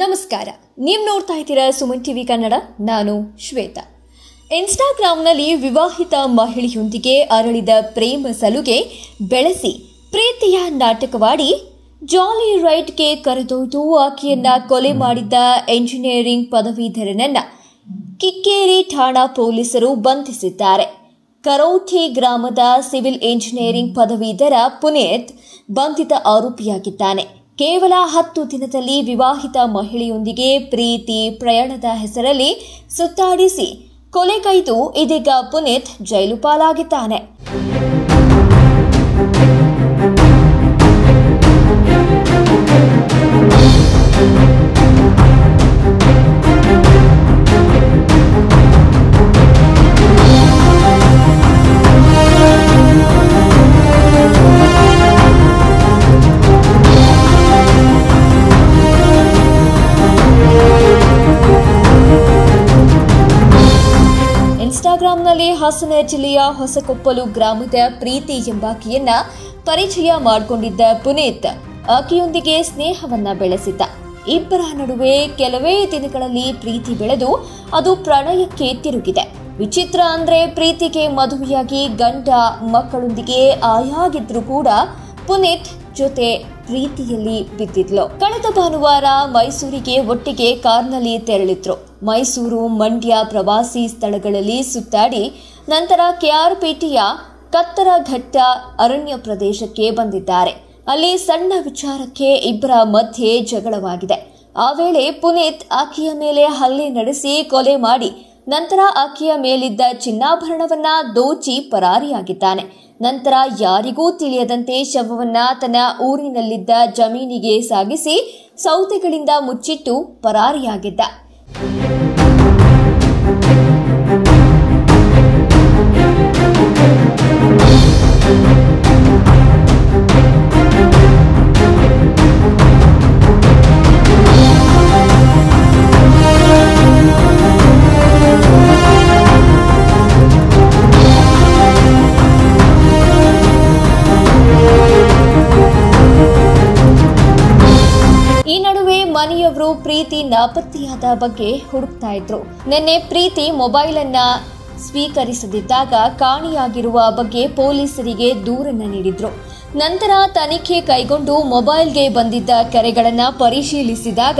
ನಮಸ್ಕಾರ. ನೀವು ನೋಡ್ತಾ ಇದ್ದೀರಾ ಸುಮನ್ ಟಿವಿ ಕನ್ನಡ. ನಾನು ಶ್ವೇತಾ. ಇನ್ಸ್ಟಾಗ್ರಾಂನಲ್ಲಿ ವಿವಾಹಿತ ಮಹಿಳೆಯೊಂದಿಗೆ ಅರಳಿದ ಪ್ರೇಮ ಸಲುಗೆ ಬೆಳೆಸಿ ಪ್ರೀತಿಯ ನಾಟಕವಾಡಿ ಜಾಲಿ ರೈಡ್ಗೆ ಕರೆದೊಯ್ದು ಆಕೆಯನ್ನ ಕೊಲೆ ಮಾಡಿದ್ದ ಎಂಜಿನಿಯರಿಂಗ್ ಪದವೀಧರನನ್ನ ಕಿಕ್ಕೇರಿ ಠಾಣಾ ಪೊಲೀಸರು ಬಂಧಿಸಿದ್ದಾರೆ. ಕರೌಠಿ ಗ್ರಾಮದ ಸಿವಿಲ್ ಎಂಜಿನಿಯರಿಂಗ್ ಪದವೀಧರ ಪುನೀತ್ ಬಂಧಿತ ಆರೋಪಿಯಾಗಿದ್ದಾನೆ. ಕೇವಲ 10 ದಿನದಲ್ಲಿ ವಿವಾಹಿತ ಮಹಿಳೆಯೊಂದಿಗೆ ಪ್ರೀತಿ ಪ್ರಯಾಣದ ಹೆಸರಲ್ಲಿ ಸುತ್ತಾಡಿಸಿ ಕೊಲೆಗೈದು ಇದೀಗ ಪುನೀತ್ ಜೈಲು ಪಾಲಾಗಿದ್ದಾನೆ. ಇನ್ಸ್ಟಾಗ್ರಾಂನಲ್ಲಿ ಹಾಸನ ಜಿಲ್ಲೆಯ ಹೊಸಕೊಪ್ಪಲು ಗ್ರಾಮದ ಪ್ರೀತಿ ಎಂಬಾಕೆಯನ್ನ ಪರಿಚಯ ಮಾಡಿಕೊಂಡಿದ್ದ ಪುನೀತ್ ಆಕೆಯೊಂದಿಗೆ ಸ್ನೇಹವನ್ನ ಬೆಳೆಸಿದ್ದ. ಇಬ್ಬರ ನಡುವೆ ಕೆಲವೇ ದಿನಗಳಲ್ಲಿ ಪ್ರೀತಿ ಬೆಳೆದು ಅದು ಪ್ರಣಯಕ್ಕೆ ತಿರುಗಿದೆ. ವಿಚಿತ್ರ ಅಂದ್ರೆ ಪ್ರೀತಿಗೆ ಮದುವೆಯಾಗಿ ಗಂಡ ಮಕ್ಕಳೊಂದಿಗೆ ಆಯಾಗಿದ್ರು ಕೂಡ ಪುನೀತ್ ಜೊತೆ ಪ್ರೀತಿಯಲ್ಲಿ ಬಿದ್ದಿದ್ಲು. ಕಳೆದ ಭಾನುವಾರ ಮೈಸೂರಿಗೆ ಒಟ್ಟಿಗೆ ಕಾರ್ನಲ್ಲಿ ತೆರಳಿದ್ರು. ಮೈಸೂರು ಮಂಡ್ಯ ಪ್ರವಾಸಿ ಸ್ಥಳಗಳಲ್ಲಿ ಸುತ್ತಾಡಿ ನಂತರ ಕೆಆರ್ಪೇಟೆಯ ಕತ್ತರಘಟ್ಟ ಅರಣ್ಯ ಪ್ರದೇಶಕ್ಕೆ ಬಂದಿದ್ದಾರೆ. ಅಲ್ಲಿ ಸಣ್ಣ ವಿಚಾರಕ್ಕೆ ಇಬ್ಬರ ಮಧ್ಯೆ ಜಗಳವಾಗಿದೆ. ಆ ವೇಳೆ ಪುನೀತ್ ಆಕೆಯ ಮೇಲೆ ಹಲ್ಲೆ ನಡೆಸಿ ಕೊಲೆ ಮಾಡಿ ನಂತರ ಆಕೆಯ ಮೇಲಿದ್ದ ಚಿನ್ನಾಭರಣವನ್ನ ದೋಚಿ ಪರಾರಿಯಾಗಿದ್ದಾನೆ. ನಂತರ ಯಾರಿಗೂ ತಿಳಿಯದಂತೆ ಶವವನ್ನ ತನ್ನ ಊರಿನಲ್ಲಿದ್ದ ಜಮೀನಿಗೆ ಸಾಗಿಸಿ ಸೌದೆಗಳಿಂದ ಮುಚ್ಚಿಟ್ಟು ಪರಾರಿಯಾಗಿದ್ದ. ಈ ನಡುವೆ ಮನೆಯವರು ಪ್ರೀತಿ ನಾಪತ್ತೆಯಾದ ಬಗ್ಗೆ ಹುಡುಕ್ತಾ ಇದ್ರು. ನಿನ್ನೆ ಪ್ರೀತಿ ಮೊಬೈಲ್ ಅನ್ನ ಸ್ವೀಕರಿಸದಿದ್ದಾಗ ಕಾಣೆಯಾಗಿರುವ ಬಗ್ಗೆ ಪೊಲೀಸರಿಗೆ ದೂರನ್ನ ನೀಡಿದ್ರು. ನಂತರ ತನಿಖೆ ಕೈಗೊಂಡು ಮೊಬೈಲ್ಗೆ ಬಂದಿದ್ದ ಕರೆಗಳನ್ನ ಪರಿಶೀಲಿಸಿದಾಗ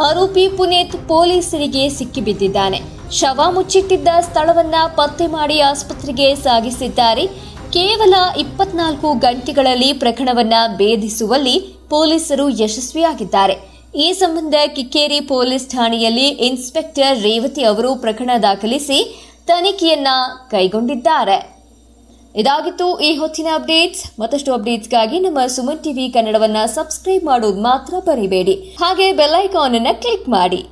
ಆರೋಪಿ ಪುನೀತ್ ಪೊಲೀಸರಿಗೆ ಸಿಕ್ಕಿಬಿದ್ದಿದ್ದಾನೆ. ಶವ ಮುಚ್ಚಿಟ್ಟಿದ್ದ ಸ್ಥಳವನ್ನ ಪತ್ತೆ ಮಾಡಿ ಆಸ್ಪತ್ರೆಗೆ ಸಾಗಿಸಿದ್ದಾರೆ. ಕೇವಲ 24 ಗಂಟೆಗಳಲ್ಲಿ ಪ್ರಕರಣವನ್ನ ಭೇದಿಸುವಲ್ಲಿ ಪೊಲೀಸರು ಯಶಸ್ವಿಯಾಗಿದ್ದಾರೆ. ಈ ಸಂಬಂಧ ಕಿಕ್ಕೇರಿ ಪೊಲೀಸ್ ಠಾಣೆಯಲ್ಲಿ ಇನ್ಸ್ಪೆಕ್ಟರ್ ರೇವತಿ ಅವರು ಪ್ರಕರಣ ದಾಖಲಿಸಿ ತನಿಖೆಯನ್ನ ಕೈಗೊಂಡಿದ್ದಾರೆ. ಇದಾಗಿತ್ತು ಈ ಹೊತ್ತಿನ ಅಪ್ಡೇಟ್ಸ್. ಮತ್ತಷ್ಟು ಅಪ್ಡೇಟ್ಸ್ಗಾಗಿ ನಮ್ಮ ಸುಮನ್ ಟಿವಿ ಕನ್ನಡವನ್ನ ಸಬ್ಸ್ಕ್ರೈಬ್ ಮಾಡೋದು ಮಾತ್ರ ಮರಿಬೇಡಿ. ಹಾಗೆ ಬೆಲ್ ಐಕಾನ್ ಅನ್ನು ಕ್ಲಿಕ್ ಮಾಡಿ.